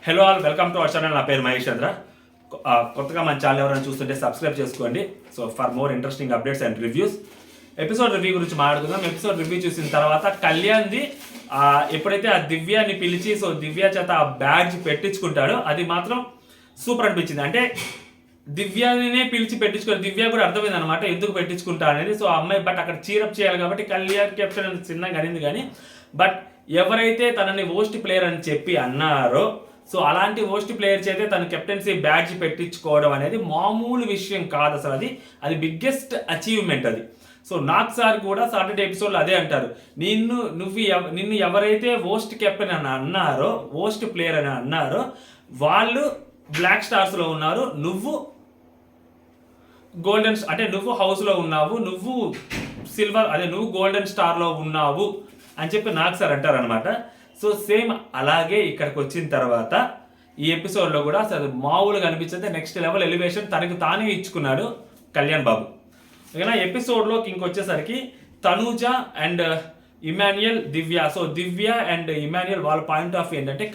Hello all, welcome to our channel. నా పేరు మహేష్ చంద్ర. కొత్తగా మన ఛానల్ ఎవరైనా చూస్తుంటే సబ్స్క్రైబ్ చేసుకోండి. So for more interesting updates and reviews. Episode review గురించి మాట్లాడుకుందాం. ఎపిసోడ్ రివ్యూ చూసిన తర్వాత కళ్యాణ్ది ఎప్పుడైతే ఆ దివ్యాని పిలిచి సో దివ్య చేత ఆ బ్యాడ్జ్ పెట్టించుకుంటాడో అది మాత్రం సూపర్ అనిపించింది. అంటే దివ్యానే పిలిచి పెట్టించుకోవాలి. దివ్య కూడా అర్థమైంది అనమాట ఎందుకు పెట్టించుకుంటా అనేది. సో ఆ అమ్మాయి బట్ అక్కడ చీరప్ చేయాలి కాబట్టి కళ్యాణ్ కెప్టెన్ అని చిన్నగా అనింది. కానీ బట్ ఎవరైతే తనని వోస్ట్ ప్లేయర్ అని చెప్పి అన్నారో సో అలాంటి వోస్ట్ ప్లేయర్ చేతే తన కెప్టెన్సీ బ్యాడ్జ్ పెట్టించుకోవడం అనేది మామూలు విషయం కాదు. అసలు అది బిగ్గెస్ట్ అచీవ్మెంట్ అది. సో నాగ్ సార్ కూడా సాటర్డే ఎపిసోడ్లో అదే అంటారు, నిన్ను ఎవరైతే వోస్ట్ కెప్టెన్ అని అన్నారో, వోస్ట్ ప్లేయర్ అని అన్నారో వాళ్ళు బ్లాక్ స్టార్స్లో ఉన్నారు, నువ్వు గోల్డెన్ అంటే నువ్వు హౌస్లో ఉన్నావు, నువ్వు సిల్వర్ అదే నువ్వు గోల్డెన్ స్టార్లో ఉన్నావు అని చెప్పి నాగ్ సార్ అంటారనమాట. సో సేమ్ అలాగే ఇక్కడికి వచ్చిన తర్వాత ఈ ఎపిసోడ్లో కూడా అసలు మామూలుగా అనిపించింది. నెక్స్ట్ లెవెల్ ఎలివేషన్ తనకు తానే ఇచ్చుకున్నాడు కళ్యాణ్ బాబు. ఓకేనా. ఎపిసోడ్లోకి ఇంకొచ్చేసరికి Tanuja and Emmanuel, Divya. So Divya and Emmanuel వాళ్ళ పాయింట్ ఆఫ్ వ్యూ ఏంటంటే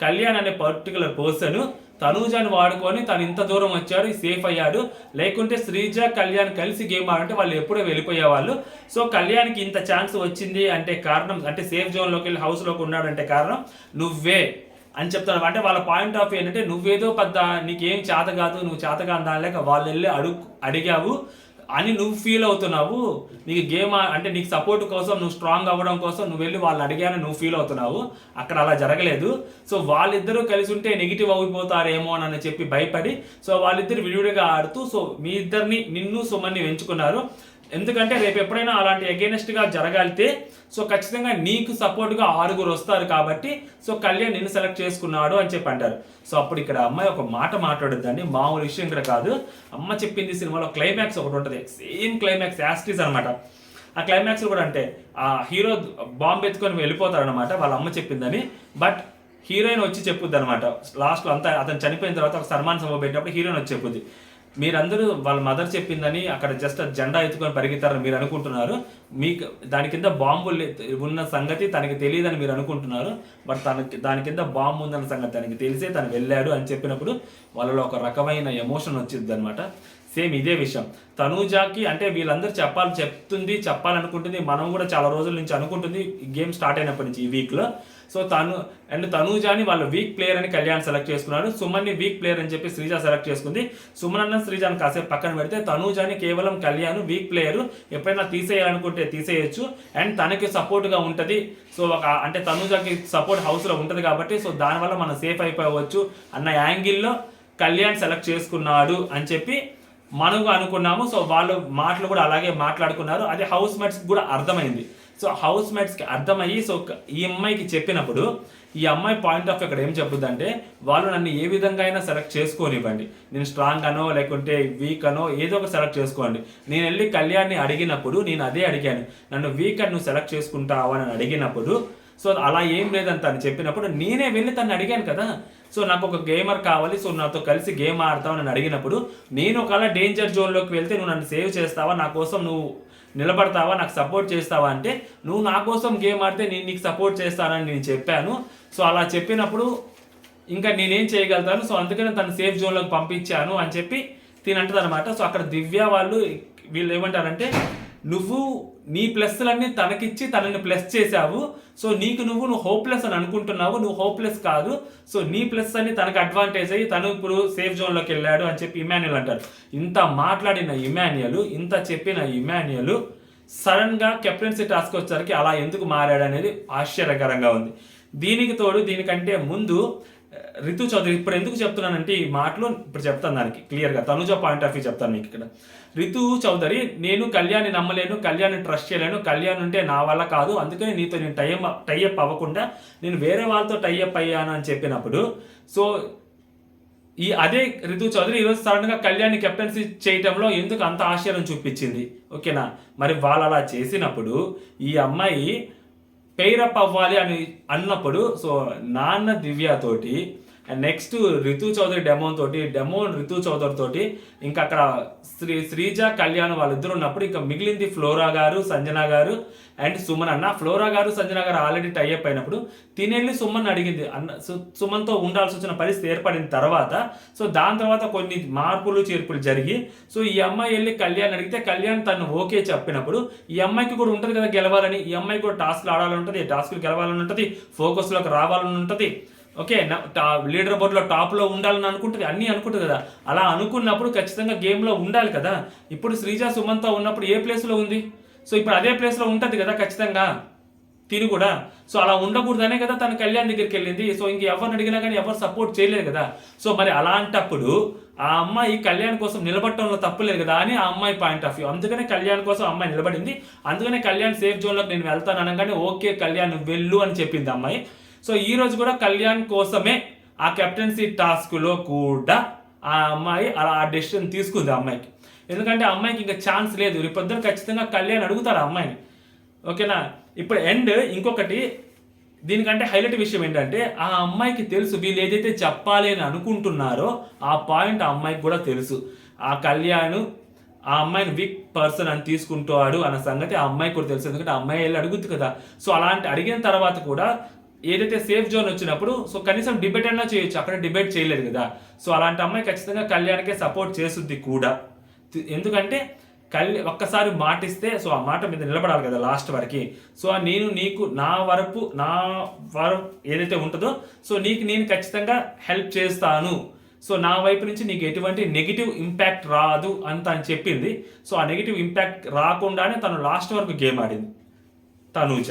కళ్యాణ్ అనే పర్టికులర్ పర్సన్ తనూజాని వాడుకొని తను ఇంత దూరం వచ్చాడు, సేఫ్ అయ్యాడు. లేకుంటే శ్రీజ కళ్యాణ్ కలిసి గేమ్ ఆడంటే వాళ్ళు ఎప్పుడో వెళ్ళిపోయేవాళ్ళు. సో కళ్యాణ్కి ఇంత ఛాన్స్ వచ్చింది అంటే కారణం, అంటే సేఫ్ జోన్లోకి వెళ్ళి హౌస్లోకి ఉన్నాడంటే కారణం నువ్వే అని చెప్తాను. అంటే వాళ్ళ పాయింట్ ఆఫ్ వ్యూ ఏంటంటే నువ్వేదో పెద్ద నీకేం చేత కాదు, నువ్వు చేతగా దానిలేక వాళ్ళు వెళ్ళి అడిగావు అని నువ్వు ఫీల్ అవుతున్నావు. నీకు గేమ్ అంటే నీకు సపోర్ట్ కోసం, నువ్వు స్ట్రాంగ్ అవ్వడం కోసం నువ్వు వెళ్ళి వాళ్ళు అడిగానని నువ్వు ఫీల్ అవుతున్నావు. అక్కడ అలా జరగలేదు. సో వాళ్ళిద్దరూ కలిసి ఉంటే నెగిటివ్ అయిపోతారేమో అని చెప్పి భయపడి సో వాళ్ళిద్దరు విడివిడిగా ఆడుతూ సో మీ ఇద్దరిని నిన్ను సుమన్ని ఎంచుకున్నారు. ఎందుకంటే రేపు ఎప్పుడైనా అలాంటి అగేనెస్ట్గా జరగాలితే సో ఖచ్చితంగా నీకు సపోర్ట్గా 6 వస్తారు కాబట్టి సో కళ్యాణ్ నిన్ను సెలెక్ట్ చేసుకున్నాడు అని చెప్పి అంటారు. సో అప్పుడు ఇక్కడ అమ్మాయి ఒక మాట మాట్లాడుద్దండి, మామూలు విషయం ఇక్కడ కాదు. అమ్మ చెప్పింది సినిమాలో క్లైమాక్స్ ఒకటి ఉంటుంది, సేమ్ క్లైమాక్స్ యాస్టీస్ అనమాట. ఆ క్లైమాక్స్ కూడా అంటే ఆ హీరో బాంబు ఎత్తుకొని వెళ్ళిపోతారనమాట వాళ్ళ అమ్మ చెప్పిందని. బట్ హీరోయిన్ వచ్చి చెప్పుద్ది అనమాట లాస్ట్లో. అంతా అతను చనిపోయిన తర్వాత ఒక సన్మాన సభ పెట్టినప్పుడు హీరోయిన్ వచ్చి చెప్పుద్ది, మీరందరూ వాళ్ళ మదర్ చెప్పిందని అక్కడ జస్ట్ జెండా ఎత్తుకొని పరిగెత్తారని మీరు అనుకుంటున్నారు, మీకు దాని కింద బాంబులు ఉన్న సంగతి తనకి తెలియదని మీరు అనుకుంటున్నారు, బట్ దాని కింద బాంబు ఉందన్న సంగతి తనకి తెలిసే తను వెళ్ళాడు అని చెప్పినప్పుడు వాళ్ళలో ఒక రకమైన ఎమోషన్ వచ్చింది అనమాట. సేమ్ ఇదే విషయం తనూజాకి, అంటే వీళ్ళందరూ చెప్పాలనుకుంటుంది, మనం కూడా చాలా రోజుల నుంచి అనుకుంటుంది గేమ్ స్టార్ట్ అయినప్పటి నుంచి ఈ వీక్లో. సో తనూజాని వాళ్ళు వీక్ ప్లేయర్ అని కళ్యాణ్ సెలెక్ట్ చేసుకున్నాడు, సుమన్ని వీక్ ప్లేయర్ అని చెప్పి శ్రీజ సెలెక్ట్ చేసుకుంది. సుమన్ అన్న శ్రీజాని కాసేపు పక్కన పెడితే తనూజాని కేవలం కళ్యాణ్ వీక్ ప్లేయర్, ఎప్పుడైనా తీసేయాలనుకుంటే తీసేయచ్చు అండ్ తనకి సపోర్ట్గా ఉంటుంది. సో అంటే తనూజాకి సపోర్ట్ హౌస్లో ఉంటుంది కాబట్టి సో దానివల్ల మనం సేఫ్ అయిపోవచ్చు అన్న యాంగిల్లో కళ్యాణ్ సెలెక్ట్ చేసుకున్నాడు అని చెప్పి మనం అనుకున్నాము. సో వాళ్ళు మాటలు కూడా అలాగే మాట్లాడుకున్నారు. అది హౌస్ మేట్స్కి కూడా అర్థమైంది. సో హౌస్ మేట్స్కి అర్థమయ్యి సో ఈ అమ్మాయికి చెప్పినప్పుడు ఈ అమ్మాయి పాయింట్ ఆఫ్ ఇక్కడ ఏం చెప్పుద్దంటే, వాళ్ళు నన్ను ఏ విధంగా అయినా సెలెక్ట్ చేసుకోనివ్వండి, నేను స్ట్రాంగ్ అనో లేకుంటే వీక్ అనో ఏదో ఒక సెలెక్ట్ చేసుకోండి. నేను వెళ్ళి కళ్యాణ్ని అడిగినప్పుడు నేను అదే అడిగాను, నన్ను వీక్ అని నువ్వు సెలెక్ట్ చేసుకుంటావా అని అడిగినప్పుడు సో అలా ఏం లేదని తను చెప్పినప్పుడు నేనే వెళ్ళి తను అడిగాను కదా. సో నాకు ఒక గేమర్ కావాలి, సో నాతో కలిసి గేమ్ ఆడతావు అని అడిగినప్పుడు నేను ఒకవేళ డేంజర్ జోన్లోకి వెళ్తే నువ్వు నన్ను సేవ్ చేస్తావా, నా కోసం నువ్వు నిలబడతావా, నాకు సపోర్ట్ చేస్తావా అంటే నువ్వు నా కోసం గేమ్ ఆడితే నేను నీకు సపోర్ట్ చేస్తానని నేను చెప్పాను. సో అలా చెప్పినప్పుడు ఇంకా నేనేం చేయగలుగుతాను, సో అందుకని తను సేఫ్ జోన్లోకి పంపించాను అని చెప్పి తినంటది అనమాట. సో అక్కడ దివ్య వీళ్ళు ఏమంటారంటే, నువ్వు నీ ప్లస్లన్నీ తనకిచ్చి తనని ప్లస్ చేసావు, సో నువ్వు హోప్లెస్ అని అనుకుంటున్నావు, నువ్వు హోప్లెస్ కాదు, సో నీ ప్లస్ అని తనకు అడ్వాంటేజ్ అయ్యి తను ఇప్పుడు సేఫ్ జోన్లోకి వెళ్ళాడు అని చెప్పి ఇమాన్యుయల్ అంటారు. ఇంత మాట్లాడిన ఇమాన్యుయల్, ఇంత చెప్పిన ఇమాన్యుయల్ సడన్గా కెప్టెన్సీ టాస్క్ వచ్చేసరికి అలా ఎందుకు మారాడు అనేది ఆశ్చర్యకరంగా ఉంది. దీనికి తోడు దీనికంటే ముందు రితు చౌదరి, ఇప్పుడు ఎందుకు చెప్తున్నానంటే ఈ మాటలు ఇప్పుడు చెప్తాను దానికి క్లియర్గా, తనుజ పాయింట్ ఆఫ్ వ్యూ చెప్తాను మీకు ఇక్కడ. రితు చౌదరి, నేను కళ్యాణ్ని నమ్మలేను, కళ్యాణ్ని ట్రస్ట్ చేయలేను, కళ్యాణ్ ఉంటే నా వల్ల కాదు, అందుకని నీతో నేను టైఅప్ అవ్వకుండా నేను వేరే వాళ్ళతో టైఅప్ అయ్యాను అని చెప్పినప్పుడు సో అదే రితు చౌదరి ఈరోజు సడన్గా కళ్యాణ్ని కెప్టెన్సీ చేయటంలో ఎందుకు అంత ఆశ్చర్యం చూపించింది. ఓకేనా. మరి వాళ్ళు అలా చేసినప్పుడు ఈ అమ్మాయి పెయిరప్ అవ్వాలి అని అన్నప్పుడు సో నాన్న దివ్యతోటి and next Ritu Chowdary demon Ritu Chowdary తోటి ఇంకా అక్కడ శ్రీజ కళ్యాణ్ వాళ్ళిద్దరు ఉన్నప్పుడు ఇంకా మిగిలింది ఫ్లోరా గారు, సంజన గారు అండ్ సుమన్ అన్న, ఫ్లోరా గారు సంజన గారు ఆల్రెడీ టైఅప్ అయినప్పుడు తినెళ్ళి సుమన్ అడిగింది అన్న, సుమన్తో ఉండాల్సి వచ్చిన పరిస్థితి ఏర్పడిన తర్వాత సో దాని తర్వాత కొన్ని మార్పులు చేర్పులు జరిగి సో ఈ అమ్మాయి వెళ్ళి కళ్యాణ్ అడిగితే కళ్యాణ్ తను ఓకే చెప్పినప్పుడు ఈ అమ్మాయికి కూడా ఉంటుంది కదా గెలవాలని, ఈ అమ్మాయి కూడా టాస్క్లు ఆడాలని ఉంటుంది, టాస్క్లు గెలవాలని ఉంటుంది, ఫోకస్లోకి రావాలని ఉంటుంది, ఓకే లీడర్ బోర్డులో టాప్లో ఉండాలని అనుకుంటుంది, అన్నీ అనుకుంటుంది కదా. అలా అనుకున్నప్పుడు ఖచ్చితంగా గేమ్లో ఉండాలి కదా. ఇప్పుడు శ్రీజ సుమన్తో ఉన్నప్పుడు ఏ ప్లేస్లో ఉంది, సో ఇప్పుడు అదే ప్లేస్లో ఉంటుంది కదా ఖచ్చితంగా తిని కూడా. సో అలా ఉండకూడదనే కదా తను కళ్యాణ్ దగ్గరికి వెళ్ళింది. సో ఇంక ఎవరిని అడిగినా కానీ ఎవరు సపోర్ట్ చేయలేదు కదా. సో మరి అలాంటప్పుడు ఆ అమ్మాయి కళ్యాణ్ కోసం నిలబడటంలో తప్పులేదు కదా అని ఆ అమ్మాయి పాయింట్ ఆఫ్ వ్యూ. అందుకనే కళ్యాణ్ కోసం అమ్మాయి నిలబడింది. అందుకనే కళ్యాణ్ సేఫ్ జోన్లోకి నేను వెళ్తాను అనగానే ఓకే కళ్యాణ్ వెళ్ళు అని చెప్పింది అమ్మాయి. సో ఈ రోజు కూడా కళ్యాణ్ కోసమే ఆ కెప్టెన్సీ టాస్క్లో కూడా ఆ అమ్మాయి అలా ఆ డెసిషన్ తీసుకుంది అమ్మాయికి. ఎందుకంటే ఆ అమ్మాయికి ఇంకా ఛాన్స్ లేదు. రేపొద్దున ఖచ్చితంగా కళ్యాణ్ అడుగుతారు ఆ అమ్మాయిని, ఓకేనా. ఇప్పుడు ఎండ్ ఇంకొకటి దీనికంటే హైలైట్ విషయం ఏంటంటే ఆ అమ్మాయికి తెలుసు వీళ్ళు ఏదైతే చెప్పాలి అని అనుకుంటున్నారో ఆ పాయింట్ ఆ అమ్మాయికి కూడా తెలుసు. ఆ కళ్యాణ్ ఆ అమ్మాయిని వీక్ పర్సన్ అని తీసుకుంటాడు అన్న సంగతి ఆ అమ్మాయికి కూడా తెలుసు. ఎందుకంటే ఆ అమ్మాయి వెళ్ళి అడుగుద్ది కదా. సో అలాంటి అడిగిన తర్వాత కూడా ఏదైతే సేఫ్ జోన్ వచ్చినప్పుడు సో కనీసం డిబేట్ అయినా చేయొచ్చు, అక్కడ డిబేట్ చేయలేదు కదా. సో అలాంటి అమ్మాయి ఖచ్చితంగా కళ్యాణ్కే సపోర్ట్ చేస్తుంది కూడా. ఎందుకంటే ఒక్కసారి మాటిస్తే సో ఆ మాట మీద నిలబడాలి కదా లాస్ట్ వరకు. సో నేను నీకు నా వరకు ఏదైతే ఉంటుందో సో నీకు నేను ఖచ్చితంగా హెల్ప్ చేస్తాను, సో నా వైపు నుంచి నీకు ఎటువంటి నెగిటివ్ ఇంపాక్ట్ రాదు అంత అని చెప్పింది. సో ఆ నెగిటివ్ ఇంపాక్ట్ రాకుండానే తను లాస్ట్ వరకు గేమ్ ఆడింది తనూజ,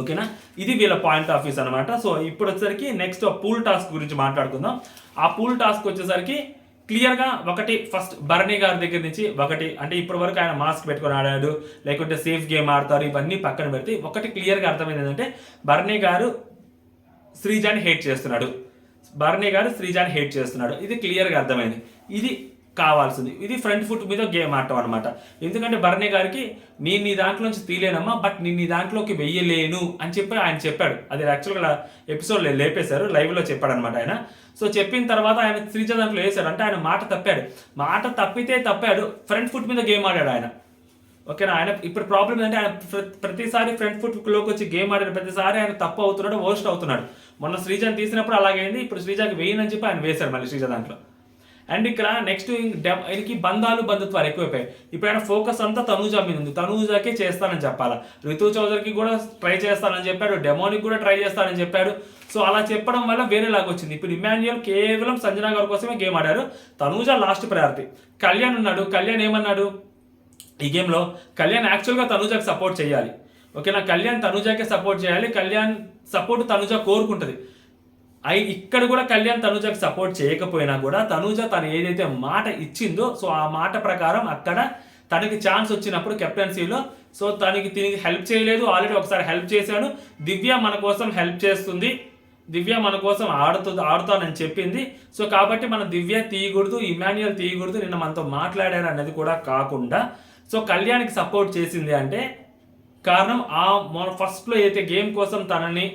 ఓకేనా. ఇది వీళ్ళ పాయింట్ ఆఫ్ వ్యూస్ అనమాట. సో ఇప్పుడు వచ్చేసరికి నెక్స్ట్ పూల్ టాస్క్ గురించి మాట్లాడుకుందాం. ఆ పూల్ టాస్క్ వచ్చేసరికి క్లియర్గా ఒకటి ఫస్ట్ భరణి గారి దగ్గర నుంచి ఒకటి అంటే ఇప్పటి వరకు ఆయన మాస్క్ పెట్టుకొని ఆడాడు లేకుంటే సేఫ్ గేమ్ ఆడతారు ఇవన్నీ పక్కన పెడితే ఒకటి క్లియర్గా అర్థమైంది ఏంటంటే భరణి గారు శ్రీజాని హేట్ చేస్తున్నాడు, ఇది క్లియర్గా అర్థమైంది. ఇది కావాల్సింది, ఇది ఫ్రంట్ ఫుట్ మీద గేమ్ ఆడటం అనమాట. ఎందుకంటే భరణి గారికి నేను నీ దాంట్లోంచి తీలేనమ్మా, బట్ నేను నీ దాంట్లోకి వెయ్యలేను అని చెప్పి ఆయన చెప్పాడు. అది యాక్చువల్గా ఎపిసోడ్లో లేపేశారు, లైవ్లో చెప్పాడు అనమాట ఆయన. సో చెప్పిన తర్వాత ఆయన శ్రీజ దాంట్లో వేశాడు అంటే ఆయన మాట తప్పాడు, ఫ్రంట్ ఫుట్ మీద గేమ్ ఆడాడు ఆయన, ఓకేనా. ఆయన ఇప్పుడు ప్రాబ్లం ఏంటంటే ఆయన ప్రతిసారి ఫ్రంట్ ఫుట్లోకి వచ్చి గేమ్ ఆడిన ప్రతిసారి ఆయన తప్పు అవుతున్నాడు, వర్స్ట్ అవుతున్నాడు. మొన్న శ్రీజాని తీసినప్పుడు అలాగైంది, ఇప్పుడు శ్రీజాకి వేయనని చెప్పి ఆయన వేశాడు మళ్ళీ శ్రీజ దాంట్లో. అండ్ ఇక్కడ నెక్స్ట్ ఆయనకి బంధుత్వాలు ఎక్కువైపోయాయి. ఇప్పుడు ఆయన ఫోకస్ అంతా తనూజ మీద ఉంది, తనూజాకే చేస్తానని చెప్పాలా. రితు చౌదరికి కూడా ట్రై చేస్తానని చెప్పాడు, డెమోనికి కూడా ట్రై చేస్తానని చెప్పాడు. సో అలా చెప్పడం వల్ల వేరేలాగా వచ్చింది. ఇప్పుడు ఇమాన్యుయల్ కేవలం సంజన గారి కోసమే గేమ్ ఆడారు, తనూజ లాస్ట్ ప్రయారిటీ. కళ్యాణ్ ఉన్నాడు, కళ్యాణ్ ఏమన్నాడు ఈ గేమ్లో, కళ్యాణ్ యాక్చువల్గా తనూజకి సపోర్ట్ చేయాలి, ఓకేనా. కళ్యాణ్ తనూజకే సపోర్ట్ చేయాలి, కళ్యాణ్ సపోర్ట్ తనూజ కోరుకుంటుంది. ఇక్కడ కూడా కళ్యాణ్ తనూజకి సపోర్ట్ చేయకపోయినా కూడా తనూజ తను ఏదైతే మాట ఇచ్చిందో సో ఆ మాట ప్రకారం అక్కడ తనకి ఛాన్స్ వచ్చినప్పుడు కెప్టెన్సీలో సో తిరిగి హెల్ప్ చేయలేదు, ఆల్రెడీ ఒకసారి హెల్ప్ చేశాడు. దివ్య మన కోసం హెల్ప్ చేస్తుంది, దివ్య మన కోసం ఆడుతానని చెప్పింది. సో కాబట్టి మన దివ్య తీయకూడదు, ఇమాన్యుయల్ తీయకూడదు, నిన్న మనతో మాట్లాడారు అనేది కూడా కాకుండా సో కళ్యాణ్కి సపోర్ట్ చేసింది అంటే కారణం ఫస్ట్లో అయితే గేమ్ కోసం తనని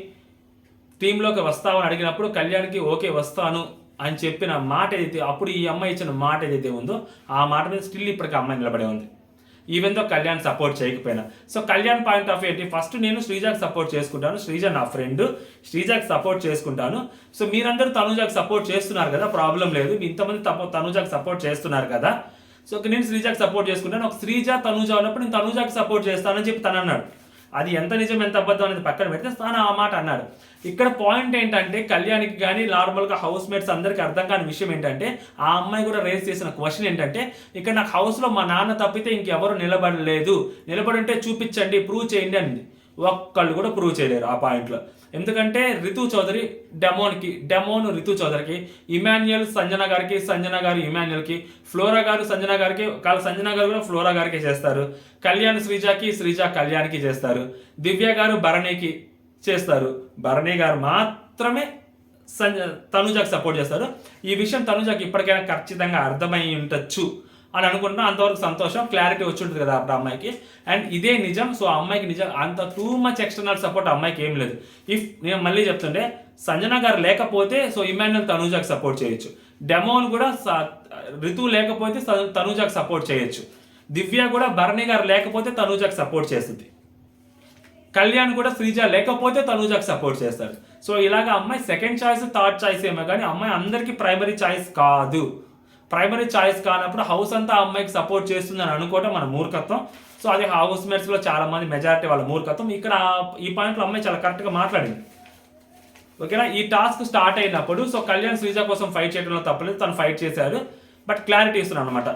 టీంలోకి వస్తావని అడిగినప్పుడు కళ్యాణ్కి ఓకే వస్తాను అని చెప్పిన మాట ఏదైతే అప్పుడు ఈ అమ్మాయి ఇచ్చిన మాట ఏదైతే ఉందో ఆ మాట మీద స్టిల్ ఇప్పటికీ అమ్మాయి నిలబడే ఉంది, ఈవెన్ దో కళ్యాణ్ సపోర్ట్ చేయకపోయినా. సో కళ్యాణ్ పాయింట్ ఆఫ్ ఏంటి, ఫస్ట్ నేను శ్రీజాకి సపోర్ట్ చేసుకుంటాను, శ్రీజ నా ఫ్రెండ్, శ్రీజాకి సపోర్ట్ చేసుకుంటాను. సో మీరందరూ తనూజాకి సపోర్ట్ చేస్తున్నారు కదా, ప్రాబ్లం లేదు, ఇంతమంది తనూజాకి సపోర్ట్ చేస్తున్నారు కదా, సో నేను శ్రీజాకి సపోర్ట్ చేసుకుంటాను. ఒక శ్రీజ తనూజ ఉన్నప్పుడు నేను తనూజాకి సపోర్ట్ చేస్తానని చెప్పి తను అన్నాడు. అది ఎంత నిజం ఎంత అబద్ధం అనేది పక్కన పెడితే తాను ఆ మాట అన్నాడు. ఇక్కడ పాయింట్ ఏంటంటే కళ్యాణ్కి కానీ నార్మల్గా హౌస్ మేట్స్ అందరికీ అర్థం కాని విషయం ఏంటంటే ఆ అమ్మాయి కూడా రేస్ చేసిన క్వశ్చన్ ఏంటంటే ఇక్కడ నాకు హౌస్లో మా నాన్న తప్పితే ఇంకెవరు నిలబడి ఉంటే చూపించండి, ప్రూవ్ చేయండి అని. ఒక్కళ్ళు కూడా ప్రూవ్ చేయలేరు ఆ పాయింట్లో. ఎందుకంటే రితు చౌదరి డెమోను రితు చౌదరికి, ఇమాన్యుయల్ సంజన గారికి, సంజన గారు ఇమాన్యుయల్కి, ఫ్లోరా గారు సంజన గారికి, సంజన గారు కూడా ఫ్లోరా గారికి చేస్తారు, కళ్యాణ్ శ్రీజాకి, శ్రీజ కళ్యాణ్కి చేస్తారు, దివ్య గారు భరణికి చేస్తారు, భరణి గారు మాత్రమే తనూజాకి సపోర్ట్ చేస్తారు. ఈ విషయం తనూజాకి ఇప్పటికైనా ఖచ్చితంగా అర్థమై ఉండొచ్చు అని అనుకుంటున్నా. అంతవరకు సంతోషం, క్లారిటీ వచ్చి ఉంటుంది కదా అప్పుడు అమ్మాయికి. అండ్ ఇదే నిజం. సో అమ్మాయికి నిజం అంత టూ మచ్ ఎక్స్టర్నల్ సపోర్ట్ అమ్మాయికి ఏం లేదు. నేను మళ్ళీ చెప్తుంటే సంజన గారు లేకపోతే సో ఇమాన్యుయల్ తనూజాకి సపోర్ట్ చేయొచ్చు, డెమోన్ కూడా రితు లేకపోతే తనూజాకి సపోర్ట్ చేయొచ్చు, దివ్య కూడా భరణి గారు లేకపోతే తనూజాకి సపోర్ట్ చేస్తుంది. కళ్యాణ్ కూడా శ్రీజ లేకపోతే తనూజకు సపోర్ట్ చేస్తాడు. సో ఇలాగ అమ్మాయి సెకండ్ చాయిస్ థర్డ్ చాయిస్ ఏమో కానీ అమ్మాయి అందరికీ ప్రైమరీ చాయిస్ కాదు. ప్రైమరీ చాయిస్ కానప్పుడు హౌస్ అంతా అమ్మాయికి సపోర్ట్ చేస్తుందని అనుకోవటం మన మూర్ఖత్వం. సో అది హౌస్ మేట్స్లో చాలా మంది మెజారిటీ వాళ్ళ మూర్ఖత్వం. ఇక్కడ ఈ పాయింట్లో అమ్మాయి చాలా కరెక్ట్గా మాట్లాడింది. ఓకేనా, ఈ టాస్క్ స్టార్ట్ అయినప్పుడు సో కళ్యాణ్ శ్రీజ కోసం ఫైట్ చేయడంలో తప్పలేదు, తను ఫైట్ చేశారు. బట్ క్లారిటీ ఇస్తున్నాను అనమాట.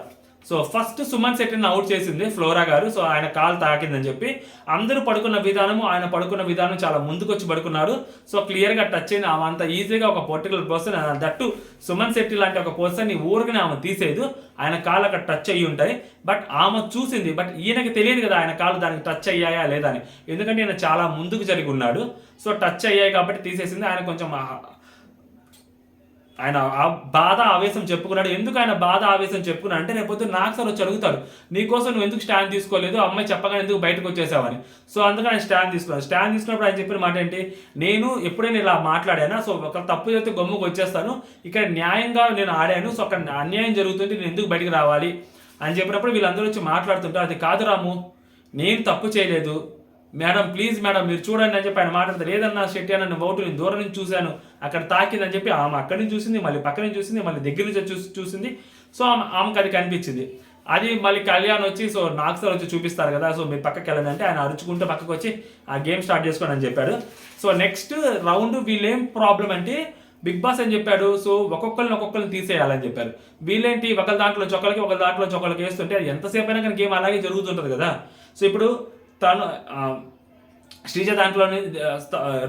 సో ఫస్ట్ సుమన్ శెట్టిని అవుట్ చేసింది ఫ్లోరా గారు. సో ఆయన కాలు తాకిందని చెప్పి అందరూ పడుకున్న విధానము, ఆయన పడుకున్న విధానం చాలా ముందుకు వచ్చి పడుకున్నారు. సో క్లియర్గా టచ్ అయింది. ఆమె అంత ఈజీగా ఒక particular person, that Suman Shetty లాంటి ఒక పర్సన్ని ఊరికనే ఆమె తీసేదు. ఆయన కాళ్ళు అక్కడ టచ్ అయ్యి ఉంటాయి. బట్ ఆమె చూసింది, బట్ ఈయనకి తెలియదు కదా ఆయన కాళ్ళు దానికి టచ్ అయ్యాయా లేదా అని. ఎందుకంటే ఈయన చాలా ముందుకు జరిగి ఉన్నాడు. సో టచ్ అయ్యాయి కాబట్టి తీసేసింది. ఆయన కొంచెం ఆయన బాధ ఆవేశం చెప్పుకున్నాడు. ఎందుకు ఆయన బాధ ఆవేశం చెప్పుకున్నాడు అంటే రేపు నాకు సార్ వచ్చి అడుగుతాడు, నీకోసం నువ్వు ఎందుకు స్టాండ్ తీసుకోలేదు, అమ్మాయి చెప్పగానే ఎందుకు బయటకు వచ్చేసావని. సో అందుకని ఆయన స్టాండ్ తీసుకున్నాడు. స్టాండ్ తీసుకున్నప్పుడు ఆయన చెప్పిన మాట ఏంటి, నేను ఎప్పుడైనా ఇలా మాట్లాడానా, సో ఒక తప్పు చేస్తే గమ్ముకు వచ్చేస్తాను, ఇక్కడ న్యాయంగా నేను ఆడాను, సో అక్కడ అన్యాయం జరుగుతుంది, నేను ఎందుకు బయటకు రావాలి అని చెప్పినప్పుడు వీళ్ళందరూ వచ్చి మాట్లాడుతుంటారు. అది కాదు రాము, నేను తప్పు చేయలేదు మేడం, ప్లీజ్ మేడం మీరు చూడండి అని చెప్పి ఆయన మాట్లాడతారు. ఏదన్నా శెట్టి అన్న ఓటు నేను దూరం నుంచి చూశాను, అక్కడ తాకిందని చెప్పి ఆమె అక్కడి నుంచి చూసింది, మళ్ళీ పక్క నుంచి చూసింది, మళ్ళీ దగ్గర నుంచి చూసింది. సో ఆమెకు అది కనిపించింది. అది మళ్ళీ కళ్యాణ్ వచ్చి సో నాకు సార్ వచ్చి చూపిస్తారు కదా, సో మీరు పక్కకి వెళ్ళండి అంటే ఆయన అరుచుకుంటూ పక్కకు వచ్చి ఆ గేమ్ స్టార్ట్ చేసుకోండి అని చెప్పాడు. సో నెక్స్ట్ రౌండ్ వీళ్ళేం ప్రాబ్లం అంటే బిగ్ బాస్ అని చెప్పాడు, సో ఒక్కొక్కరిని తీసేయాలని చెప్పారు. వీళ్ళేంటి ఒకరి దాంట్లో చొక్కలకి ఒకరి దాంట్లో చొక్కలకి వేస్తుంటే అది ఎంతసేపు అయినా కానీ గేమ్ అలాగే జరుగుతుంటుంది కదా. సో ఇప్పుడు తను శ్రీజ దాంట్లోని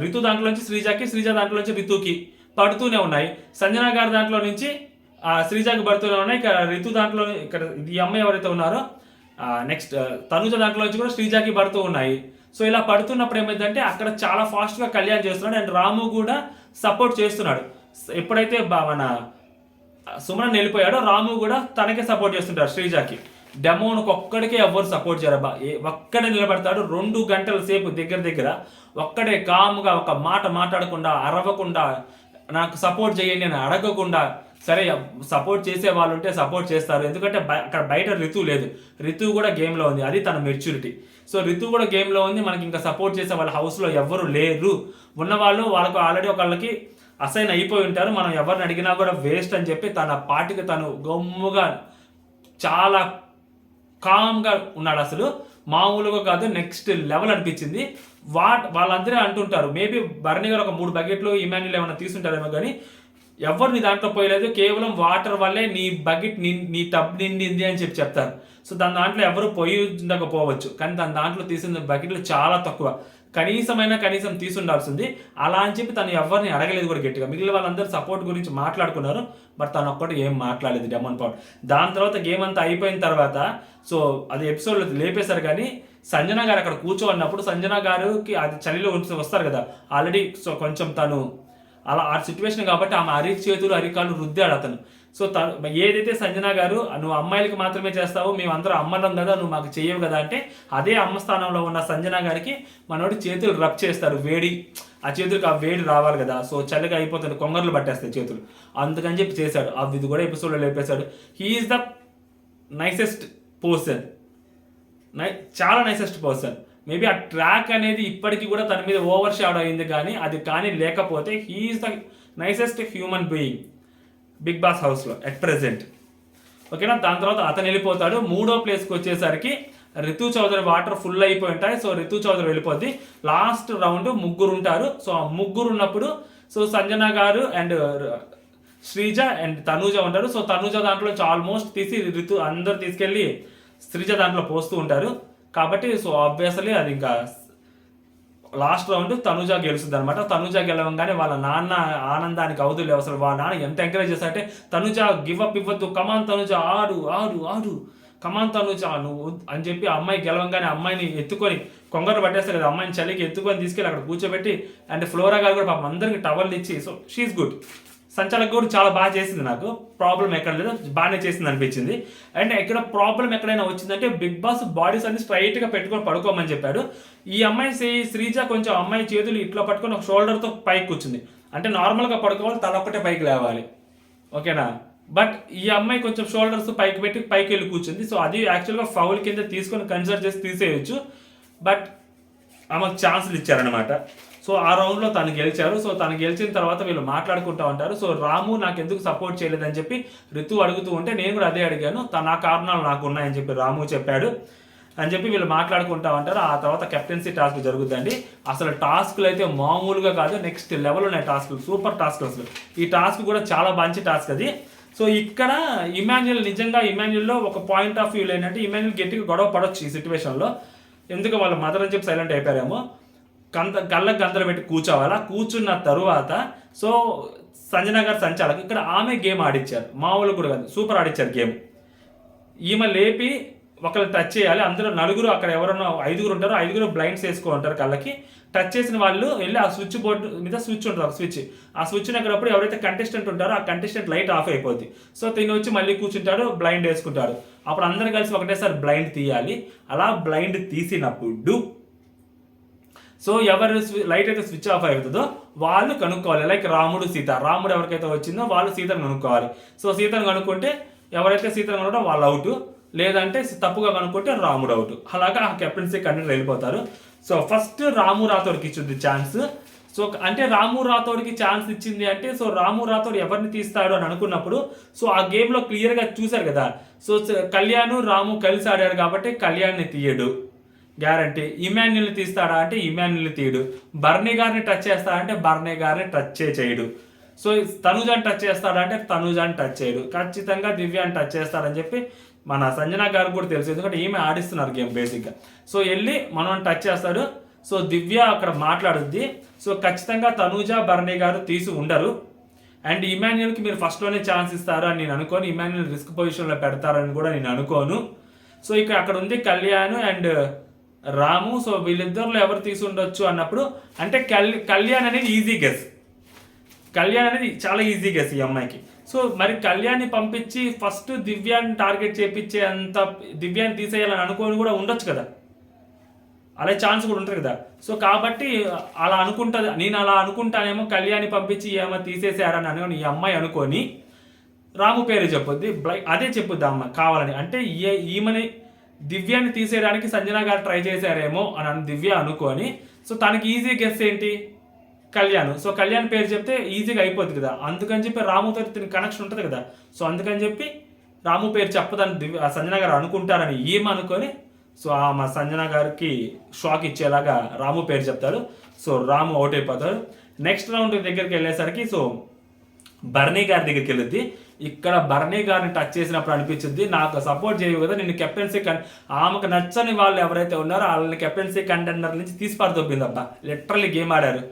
రితు దాంట్లో నుంచి శ్రీజకి, శ్రీజ దాంట్లో నుంచి రితుకి పడుతూనే ఉన్నాయి. సంజన గారి దాంట్లో నుంచి శ్రీజకి పడుతూనే ఉన్నాయి. ఇక్కడ రితు దాంట్లో ఇక్కడ ఈ అమ్మాయి ఎవరైతే ఉన్నారో నెక్స్ట్ తనుజ దాంట్లో నుంచి కూడా శ్రీజకి పడుతూ ఉన్నాయి. సో ఇలా పడుతున్నప్పుడు ఏమైందంటే అక్కడ చాలా ఫాస్ట్గా కళ్యాణ్ చేస్తున్నాడు అండ్ రాము కూడా సపోర్ట్ చేస్తున్నాడు. ఎప్పుడైతే మన సుమన్ వెళ్ళిపోయాడో రాము కూడా తనకే సపోర్ట్ చేస్తుంటారు శ్రీజకి. డెమోన్కి ఒక్కడికే ఎవరు సపోర్ట్ చేయరు. ఒక్కడే నిలబడతాడు 2 గంటల సేపు దగ్గర ఒక్కడే కాముగా ఒక మాట మాట్లాడకుండా, అరవకుండా, నాకు సపోర్ట్ చేయండి అని అడగకుండా, సరే సపోర్ట్ చేసే వాళ్ళు ఉంటే సపోర్ట్ చేస్తారు. ఎందుకంటే అక్కడ బయట రితు లేదు, రితు కూడా గేమ్లో ఉంది, అది తన మెచ్యూరిటీ. సో రితు కూడా గేమ్లో ఉంది, మనకి ఇంకా సపోర్ట్ చేసే వాళ్ళ హౌస్లో ఎవరు లేరు. ఉన్నవాళ్ళు వాళ్ళకు ఆల్రెడీ ఒకళ్ళకి అసైన్ అయిపోయి ఉంటారు, మనం ఎవరిని అడిగినా కూడా వేస్ట్ అని చెప్పి తన పార్టీకి తను గమ్ముగా చాలా కామ్గా ఉన్నాడు. అసలు మామూలుగా కాదు, నెక్స్ట్ లెవెల్ అనిపించింది. వాళ్ళందరూ అంటుంటారు మేబీ భరణి గారు ఒక 3 బకెట్లు ఇమాన్యుల్ ఏమైనా తీసుంటారేమో కానీ ఎవరు నీ దాంట్లో పోయలేదు, కేవలం వాటర్ వల్లే నీ బకెట్ నీ టబ్ నిండింది అని చెప్తారు. సో దాంట్లో ఎవరు పోయి ఉండకపోవచ్చు, కానీ దాంట్లో తీసిన బకెట్లు చాలా తక్కువ, కనీసం తీసుండాల్సింది. అలా అని చెప్పి తను ఎవరిని అడగలేదు కూడా గట్టిగా. మిగిలిన వాళ్ళందరూ సపోర్ట్ గురించి మాట్లాడుకున్నారు, బట్ తను ఒక్కటి ఏం మాట్లాడలేదు డెమన్ పౌడ్. దాని తర్వాత గేమ్ అంతా అయిపోయిన తర్వాత సో అది ఎపిసోడ్లో లేపేశారు. కానీ సంజన గారు అక్కడ కూర్చోన్నప్పుడు సంజన గారికి అది చలిలో వస్తారు కదా ఆల్రెడీ. సో కొంచెం తను అలా ఆ సిచ్యువేషన్ కాబట్టి ఆమె చేతులు అరికాలు రుద్దాడు అతను. సో తను ఏదైతే సంజన గారు నువ్వు అమ్మాయిలకి మాత్రమే చేస్తావు, మేము అందరూ అమ్మలం కదా, నువ్వు మాకు చేయవు కదా అంటే అదే అమ్మ స్థానంలో ఉన్న సంజన గారికి మనోడి చేతులు రబ్ చేస్తారు. వేడి ఆ చేతులకు ఆ వేడి రావాలి కదా, సో చలిగా అయిపోతుంది, కొంగర్లు పట్టేస్తాయి చేతులు, అందుకని చెప్పి చేశాడు. ఇది కూడా ఎపిసోడ్లో లేపేశాడు. హీఈస్ ద నైసెస్ట్ పర్సన్, చాలా నైసెస్ట్ పర్సన్. మేబీ ఆ ట్రాక్ అనేది ఇప్పటికీ కూడా తన మీద ఓవర్ షాడో అయింది, కానీ లేకపోతే he's the nicest human being Bigg Boss హౌస్లో ఎట్ ప్రెజెంట్. ఓకేనా, దాని తర్వాత అతను వెళ్ళిపోతాడు. 3వ ప్లేస్కి వచ్చేసరికి రితు చౌదరి వాటర్ ఫుల్ అయిపోయి ఉంటాయి. సో రితు చౌదరి వెళ్ళిపోద్ది. లాస్ట్ రౌండ్ 3 ఉంటారు. సో ఆ 3 ఉన్నప్పుడు సో సంజన గారు అండ్ శ్రీజ అండ్ తనూజ ఉంటారు. సో తనూజ దాంట్లో ఆల్మోస్ట్ తీసి రితు అందరు తీసుకెళ్ళి శ్రీజ దాంట్లో పోస్తూ ఉంటారు. కాబట్టి సో ఆబ్వియస్లీ అది ఇంకా లాస్ట్ రౌండ్ తనుజ గెలుస్తుంది అనమాట. తనుజ గెలవంగానే వాళ్ళ నాన్న ఆనందానికి అవధులు అసలు. వాళ్ళ నాన్న ఎంత ఎంకరేజ్ చేస్తారంటే తనుజ గివ్ అప్ ఇవ్వద్దు, కమాన్ తనుజ ఆడు ఆడు ఆడు, కమాన్ తనుజ నువ్వు అని చెప్పి అమ్మాయి గెలవంగానే అమ్మాయిని ఎత్తుకొని కొంగరు పట్టేస్తారు కదా, అమ్మాయిని చలికి ఎత్తుకొని తీసుకెళ్ళి అక్కడ కూర్చోబెట్టి అండ్ ఫ్లోరా గారు కూడా పాపం అందరికి టవల్ ఇచ్చి సో షీఈస్ గుడ్. సంచాలక్ కూడా చాలా బాగా చేసింది, నాకు ప్రాబ్లం ఎక్కడ లేదు, బాగానే చేసింది అనిపించింది. అండ్ ఇక్కడ ప్రాబ్లం ఎక్కడైనా వచ్చిందంటే బిగ్ బాస్ బాడీస్ అన్ని స్ట్రైట్గా పెట్టుకొని పడుకోమని చెప్పాడు. ఈ అమ్మాయి శ్రీజ కొంచెం అమ్మాయి చేతులు ఇట్లా పట్టుకొని ఒక షోల్డర్తో పైకి కూర్చుంది. అంటే నార్మల్గా పడుకోవాలి, తల ఒక్కటే పైకి లేవాలి, ఓకేనా. బట్ ఈ అమ్మాయి కొంచెం షోల్డర్స్ పైకి పెట్టి పైకి వెళ్ళి కూర్చుంది. సో అది యాక్చువల్గా ఫౌల్ కింద తీసుకొని కన్సిడర్ చేసి తీసేయచ్చు. బట్ ఆమెకు ఛాన్సులు ఇచ్చారనమాట. సో ఆ రౌండ్లో తను గెలిచారు. సో తను గెలిచిన తర్వాత వీళ్ళు మాట్లాడుకుంటూ ఉంటారు. సో రాము నాకు ఎందుకు సపోర్ట్ చేయలేదని చెప్పి రితు అడుగుతూ ఉంటే నేను కూడా అదే అడిగాను, నా కారణాలు నాకు ఉన్నాయని చెప్పి రాము చెప్పాడు అని చెప్పి వీళ్ళు మాట్లాడుకుంటూ ఉంటారు. ఆ తర్వాత కెప్టెన్సీ టాస్క్ జరుగుతుందండి. అసలు టాస్క్లు అయితే మామూలుగా కాదు, నెక్స్ట్ లెవెల్ ఉన్నాయి టాస్క్లు, సూపర్ టాస్క్ అసలు. ఈ టాస్క్ కూడా చాలా మంచి టాస్క్ అది. సో ఇక్కడ ఇమాన్యుయల్ నిజంగా ఇమాన్యుయల్లో ఒక పాయింట్ ఆఫ్ వ్యూ ఏంటంటే ఇమాన్యుయల్ గట్టిగా గొడవ పడవచ్చు ఈ సిచ్యువేషన్లో. ఎందుకు వాళ్ళ మదర్ అని చెప్పి సైలెంట్ అయిపోయారేమో, కళ్ళకు గంతలు పెట్టి కూర్చోవాలా. కూర్చున్న తరువాత సో సంజన గారు సంచాలక్ ఇక్కడ ఆమె గేమ్ ఆడిచ్చారు, మామూలు కూడా కాదు, సూపర్ ఆడిచ్చారు గేమ్. ఈమె లేపి ఒకరు టచ్ చేయాలి, అందులో నలుగురు అక్కడ ఎవరన్నా 5గురు ఉంటారో 5గురు బ్లైండ్స్ వేసుకో ఉంటారు కళ్ళకి. టచ్ చేసిన వాళ్ళు వెళ్ళి ఆ స్విచ్ బోర్డు మీద స్విచ్ ఉంటుంది, ఒక స్విచ్. ఆ స్విచ్ అక్కడప్పుడు ఎవరైతే కంటెస్టెంట్ ఉంటారో ఆ కంటెస్టెంట్ లైట్ ఆఫ్ అయిపోద్ది. సో తిని వచ్చి మళ్ళీ కూర్చుంటాడు, బ్లైండ్ వేసుకుంటాడు. అప్పుడు అందరు కలిసి ఒకటేసారి బ్లైండ్ తీయాలి. అలా బ్లైండ్ తీసినప్పుడు సో ఎవరు లైట్ అయితే స్విచ్ ఆఫ్ అవుతుందో వాళ్ళు కనుక్కోవాలి. లైక్ రాముడు సీత, రాముడు ఎవరికైతే వచ్చిందో వాళ్ళు సీతను కనుక్కోవాలి. సో సీతను కనుక్కుంటే ఎవరైతే సీతను కనుక్కుంటే వాళ్ళు అవుట్, లేదంటే తప్పుగా కనుక్కుంటే రాముడు అవుట్. అలాగా ఆ కెప్టెన్సీ కంటెంట్ వెళ్ళిపోతారు. సో ఫస్ట్ రాము రాథోడ్కి ఇచ్చింది ఛాన్స్. సో అంటే రాము రాథోడ్కి ఛాన్స్ ఇచ్చింది అంటే సో రాము రాథోడ్ ఎవరిని తీస్తాడు అని అనుకున్నప్పుడు సో ఆ గేమ్లో క్లియర్గా చూశారు కదా. సో కళ్యాణ్ రాము కలిసి ఆడారు కాబట్టి కళ్యాణ్ని తీయడు గ్యారంటీ. ఇమాన్యుల్ని తీస్తాడా అంటే ఇమాన్యుల్ని తీయడు. బర్నీ గారిని టచ్ చేస్తాడా అంటే బర్నీ గారిని టచ్ చేయడు. సో తనుజాని టచ్ చేస్తాడా అంటే తనుజాని టచ్ చేయడు. ఖచ్చితంగా దివ్యాన్ని టచ్ చేస్తాడని చెప్పి మన సంజన గారికి కూడా తెలుసు, ఎందుకంటే ఈమె ఆడిస్తున్నారు గేమ్ బేసిక్గా. సో వెళ్ళి మనం టచ్ చేస్తాడు. సో దివ్య అక్కడ మాట్లాడుద్ది. సో ఖచ్చితంగా తనుజ బర్నీ గారు తీసి ఉండరు. అండ్ ఇమాన్యుల్కి మీరు ఫస్ట్లోనే ఛాన్స్ ఇస్తారు అని నేను అనుకోను, ఇమాన్యుల్ రిస్క్ పొజిషన్లో పెడతారని కూడా నేను అనుకోను. సో ఇక్కడ అక్కడ ఉంది కళ్యాణ్ అండ్ రాము. సో వీళ్ళిద్దరిలో ఎవరు తీసి ఉండొచ్చు అన్నప్పుడు అంటే కళ్యాణ్ అనేది ఈజీ గెస్, కళ్యాణ్ అనేది చాలా ఈజీ గెస్ ఈ అమ్మాయికి. సో మరి కళ్యాణ్ని పంపించి ఫస్ట్ దివ్యాన్ని టార్గెట్ చేపించే అంత దివ్యాన్ని తీసేయాలని అనుకోని కూడా ఉండొచ్చు కదా, అలా ఛాన్స్ కూడా ఉంటుంది కదా. సో కాబట్టి అలా అనుకుంటుంది, నేను అలా అనుకుంటానేమో కళ్యాణ్ని పంపించి ఏమో తీసేసారని అనుకోని ఈ అమ్మాయి అనుకొని రాము పేరు చెప్పొద్ది, అదే చెప్పొద్ది అమ్మ కావాలని. అంటే ఈమెని దివ్యాన్ని తీసేయడానికి సంజన గారు ట్రై చేశారేమో అని దివ్య అనుకొని సో తనకి ఈజీ గెస్ ఏంటి కళ్యాణ్. సో కళ్యాణ్ పేరు చెప్తే ఈజీగా అయిపోద్ది కదా, అందుకని చెప్పి రాముతో కనెక్షన్ ఉంటుంది కదా. సో అందుకని చెప్పి రాము పేరు చెప్పదని సంజన గారు అనుకుంటారని ఏమనుకొని సో మా సంజన గారికి షాక్ ఇచ్చేలాగా రాము పేరు చెప్తారు. సో రాము అవుట్ అయిపోతారు. నెక్స్ట్ రౌండ్ దగ్గరికి వెళ్ళేసరికి సో బర్నీ గారి దగ్గరికి వెళ్ళింది. ఇక్కడ బర్నీ గారిని టచ్ చేసినప్పుడు అనిపించింది నాకు సపోర్ట్ చేయవు కదా, నేను కెప్టెన్సీ ఆమెకు నచ్చని వాళ్ళు ఎవరైతే ఉన్నారో వాళ్ళని కెప్టెన్సీ కంటెండర్ నుంచి తీసి పారదొబ్బింది అబ్బా. లిటరల్లీ గేమ్ ఆడారు.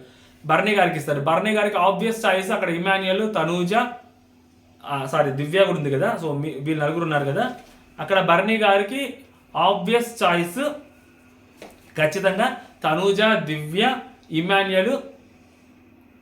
బర్నీ గారికి ఇస్తారు. బర్నీ గారికి ఆబ్వియస్ చాయిస్ అక్కడ ఇమాన్యుయల్, తనూజ, దివ్య కూడా ఉంది కదా. సో వీళ్ళు నలుగురు ఉన్నారు కదా, అక్కడ బర్నీ గారికి ఆబ్వియస్ చాయిస్ ఖచ్చితంగా తనూజ, దివ్య, ఇమాన్యుయల్,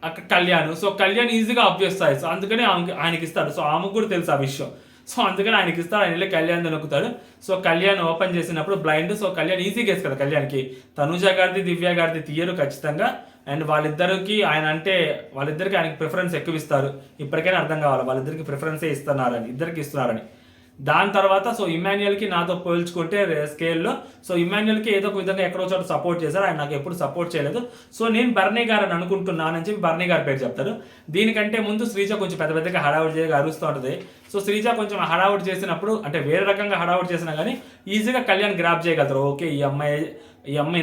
అక్కడ కళ్యాణ్. సో కళ్యాణ్ ఈజీగా ఆబ్వియస్ చాయిస్, అందుకని ఆయనకి ఇస్తాడు. సో ఆమెకు కూడా తెలుసు ఆ విషయం. సో అందుకని ఆయనకి ఇస్తాడు, ఆయన వెళ్ళి కళ్యాణ్ నొక్కుతాడు. సో కళ్యాణ్ ఓపెన్ చేసినప్పుడు blind. So Kalyan easy guess కదా కళ్యాణ్కి. తనూజ గారిది దివ్య గారిది తీయరు ఖచ్చితంగా. అండ్ వాళ్ళిద్దరికి ఆయనకి ప్రిఫరెన్స్ ఎక్కువ ఇస్తారు. ఇప్పటికైనా అర్థం కావాలి వాళ్ళిద్దరికి ప్రిఫరెన్సే ఇస్తున్నారని, ఇద్దరికి ఇస్తున్నారని. దాని తర్వాత సో ఇమాన్యుయల్కి నాతో పోల్చుకుంటే స్కేల్లో సో ఇమాన్యుయల్కి ఏదో ఒక విధంగా ఎక్కడో చోట సపోర్ట్ చేశారు, ఆయన నాకు ఎప్పుడు సపోర్ట్ చేయలేదు. సో నేను బర్నీ గారు అని అనుకుంటున్నానని చెప్పి బర్నీ గారి పేరు చెప్తారు. దీనికంటే ముందు శ్రీజ కొంచెం పెద్దగా హడావుడి చేయగా అరుస్తూ ఉంటుంది. సో శ్రీజ కొంచెం హడావుడి చేసినప్పుడు అంటే వేరే రకంగా హడావుడి చేసినా కానీ ఈజీగా కళ్యాణ్ గ్రాప్ చేయగలుగుతారు. ఓకే ఈ అమ్మాయి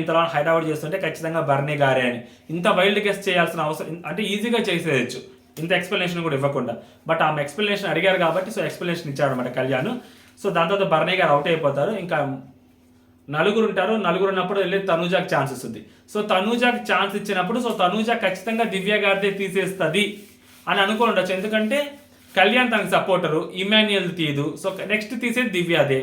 ఇంతలా హైదరాబాద్ చేస్తుంటే ఖచ్చితంగా బర్నీ గారే అని. ఇంత వైల్డ్ గెస్ చేయాల్సిన అవసరం అంటే ఈజీగా చేసేయచ్చు, ఇంత ఎక్స్ప్లెనేషన్ కూడా ఇవ్వకుండా. బట్ ఆమె ఎక్స్ప్లెనేషన్ అడిగారు కాబట్టి సో ఎక్స్ప్లెనేషన్ ఇచ్చాడు అనమాట కళ్యాణ్. సో దాని తర్వాత బర్నీ గారు అవుట్ అయిపోతారు. ఇంకా నలుగురు ఉంటారు. నలుగురు ఉన్నప్పుడు వెళ్ళి తనూజాకి ఛాన్స్ ఇస్తుంది. సో తనూజాకి ఛాన్స్ ఇచ్చినప్పుడు సో తనూజ ఖచ్చితంగా దివ్య గారిదే తీసేస్తుంది అని అనుకుని ఉండొచ్చు, ఎందుకంటే కళ్యాణ్ తనకి సపోర్టరు, ఇమాన్యుయల్ తీయదు. సో నెక్స్ట్ తీసేది దివ్యాదే.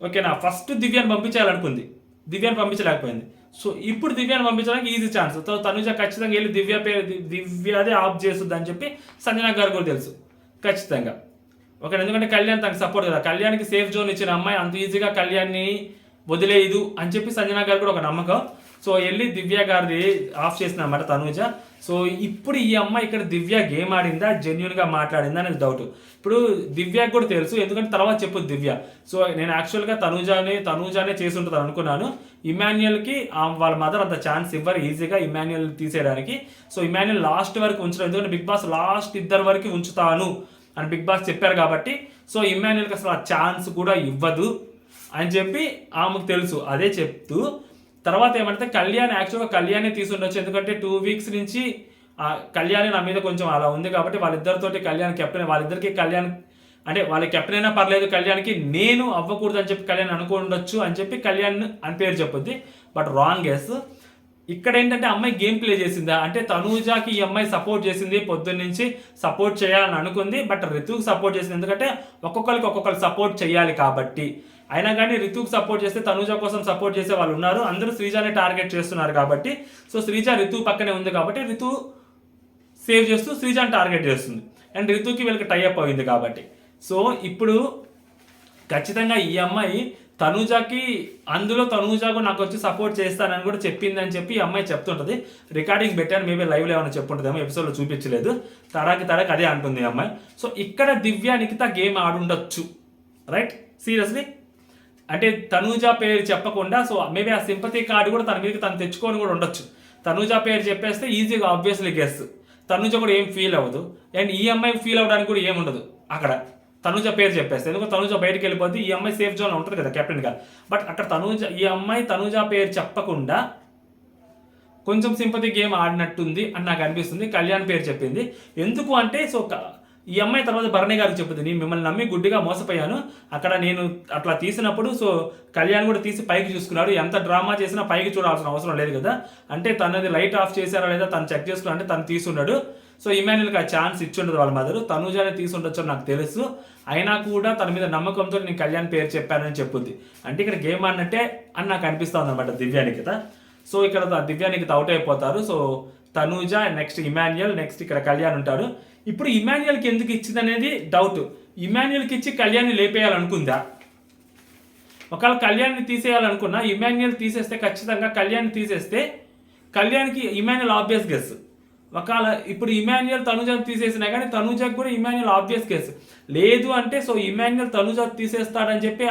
ఓకేనా, ఫస్ట్ దివ్యాన్ని పంపించాలనుకుంది, దివ్యాన్ని పంపించలేకపోయింది. సో ఇప్పుడు దివ్యాన్ని పంపించడానికి ఈజీ ఛాన్స్. సో తనుజ ఖచ్చితంగా వెళ్ళి దివ్యాదే ఆఫ్ చేస్తుంది అని చెప్పి సంజన గారు కూడా తెలుసు ఖచ్చితంగా. ఓకే, ఎందుకంటే కళ్యాణ్ తనకు సపోర్ట్ కదా, కళ్యాణ్కి సేఫ్ జోన్ ఇచ్చిన అమ్మాయి అంత ఈజీగా కళ్యాణ్ని వదిలేయదు అని చెప్పి సంజన గారు కూడా ఒక నమ్మకం. సో వెళ్ళి దివ్య గారిది ఆఫ్ చేసింది అనమాట తనూజ. సో ఇప్పుడు ఈ అమ్మాయి ఇక్కడ దివ్య గేమ్ ఆడిందా, జెన్యున్గా మాట్లాడిందా అనేది డౌట్. ఇప్పుడు దివ్యకు కూడా తెలుసు, ఎందుకంటే తర్వాత చెప్పు దివ్య. సో నేను యాక్చువల్గా తనూజానే చేసి ఉంటుంది అనుకున్నాను. ఇమాన్యుయల్కి వాళ్ళ మదర్ అంత ఛాన్స్ ఇవ్వరు ఈజీగా ఇమాన్యుయల్ తీసేయడానికి. సో ఇమాన్యుయల్ లాస్ట్ వరకు ఉంచడం, ఎందుకంటే బిగ్ బాస్ లాస్ట్ 2 వరకు ఉంచుతాను అని బిగ్ బాస్ చెప్పారు కాబట్టి సో ఇమాన్యుయల్కి అసలు ఆ ఛాన్స్ కూడా ఇవ్వదు అని చెప్పి ఆమెకు తెలుసు. అదే చెప్తూ తర్వాత ఏమంటే కళ్యాణ్ యాక్చువల్గా కళ్యాణే తీసుండొచ్చు, ఎందుకంటే 2 వీక్స్ నుంచి కళ్యాణ్ నా మీద కొంచెం అలా ఉంది కాబట్టి వాళ్ళిద్దరితోటి కళ్యాణ్ కెప్టెన్, వాళ్ళిద్దరికి కళ్యాణ్ అంటే వాళ్ళ కెప్టెన్ అయినా పర్లేదు కళ్యాణ్కి, నేను అవ్వకూడదు అని చెప్పి కళ్యాణ్ అనుకుండొచ్చు అని చెప్పి కళ్యాణ్ అని పేరు చెప్పొద్ది. But wrong guess. ఇక్కడ ఏంటంటే అమ్మాయి గేమ్ ప్లే చేసిందా అంటే తనూజాకి ఈ అమ్మాయి సపోర్ట్ చేసింది, పొద్దున్న నుంచి సపోర్ట్ చేయాలని అనుకుంది, బట్ రితుకి సపోర్ట్ చేసింది, ఎందుకంటే ఒక్కొక్కరు సపోర్ట్ చేయాలి కాబట్టి. అయినా కానీ రితుకి సపోర్ట్ చేస్తే తనూజ కోసం సపోర్ట్ చేసే వాళ్ళు ఉన్నారు, అందరూ శ్రీజానే టార్గెట్ చేస్తున్నారు కాబట్టి సో శ్రీజ రితు పక్కనే ఉంది కాబట్టి రితు సేవ్ చేస్తూ శ్రీజాని టార్గెట్ చేస్తుంది, అండ్ రితుకి వీళ్ళకి టైఅప్ అయింది కాబట్టి. సో ఇప్పుడు ఖచ్చితంగా ఈ అమ్మాయి తనూజాకి, అందులో తనూజాకు నాకు వచ్చి సపోర్ట్ చేస్తానని కూడా చెప్పిందని చెప్పి ఈ అమ్మాయి చెప్తుంటుంది. రికార్డింగ్ పెట్టాను, మేబీ లైవ్లో ఏమైనా చెప్పుంటుందేమో, ఎపిసోడ్లో చూపించలేదు. తడకి అదే అంటుంది ఈ అమ్మాయి. సో ఇక్కడ దివ్య నిఖిత గేమ్ ఆడుండొచ్చు, రైట్? సీరియస్లీ అంటే తనూజ పేరు చెప్పకుండా సో మేబీ ఆ సింపతి కార్డు కూడా తన మీదకి తను తెచ్చుకొని కూడా ఉండొచ్చు. తనూజ పేరు చెప్పేస్తే ఈజీగా ఆబ్వియస్లీ గెస్, తనూజ కూడా ఏం ఫీల్ అవ్వదు, అండ్ ఈ అమ్మాయి ఫీల్ అవ్వడానికి కూడా ఏముండదు అక్కడ తనూజ పేరు చెప్పేస్తే, ఎందుకంటే తనూజ బయటకు వెళ్ళిపోద్ది, ఈ అమ్మాయి సేఫ్ జోన్ ఉంటుంది కదా కెప్టెన్గా. బట్ అక్కడ ఈ అమ్మాయి తనూజ పేరు చెప్పకుండా కొంచెం సింపతి గేమ్ ఆడినట్టుంది అని నాకు అనిపిస్తుంది. కళ్యాణ్ పేరు చెప్పింది ఎందుకు అంటే సో ఈ అమ్మాయి తర్వాత భరణి గారికి చెప్తుంది, నేను మిమ్మల్ని నమ్మి గుడ్డిగా మోసపోయాను, అక్కడ నేను అట్లా తీసినప్పుడు సో కళ్యాణ్ కూడా తీసి పైకి చూసుకున్నాడు, ఎంత డ్రామా చేసినా పైకి చూడాల్సిన అవసరం లేదు కదా, అంటే తనది లైట్ ఆఫ్ చేశారా లేదా తను చెక్ చేసుకున్నా అంటే తను తీసున్నాడు. సో ఇమాన్యుయల్కి ఆ ఛాన్స్ ఇచ్చుండదు వాళ్ళ మదర్, తనూజానే తీసుండొచ్చు నాకు తెలుసు, అయినా కూడా తన మీద నమ్మకంతో నేను కళ్యాణ్ పేరు చెప్పానని చెప్పుద్ది. అంటే ఇక్కడ గేమ్ ఆడినట్టే అని నాకు అనిపిస్తుంది అనమాట దివ్యానికిత. సో ఇక్కడ దివ్యానికిత అవుట్ అయిపోతారు. So Tanuja, next Emmanuel, next ఇక్కడ కళ్యాణ్ ఉంటాడు. ఇప్పుడు ఇమాన్యుయల్కి ఎందుకు ఇచ్చింది అనేది డౌట్. ఇమాన్యుయల్కి ఇచ్చి కళ్యాణ్ని లేపేయాలనుకుందా? ఒకవేళ కళ్యాణ్ని తీసేయాలనుకున్నా ఇమాన్యుయల్ తీసేస్తే ఖచ్చితంగా కళ్యాణ్ని తీసేస్తే కళ్యాణ్కి ఇమాన్యుయల్ ఆబ్వియస్ గెస్. ఒకవేళ ఇప్పుడు ఇమాన్యుయల్ తనూజాని తీసేసినా కానీ తనూజాకి కూడా ఇమాన్యుయల్ ఆబ్వియస్ గెస్. లేదు అంటే సో ఇమాన్యుయల్ తనూజా తీసేస్తాడని చెప్పి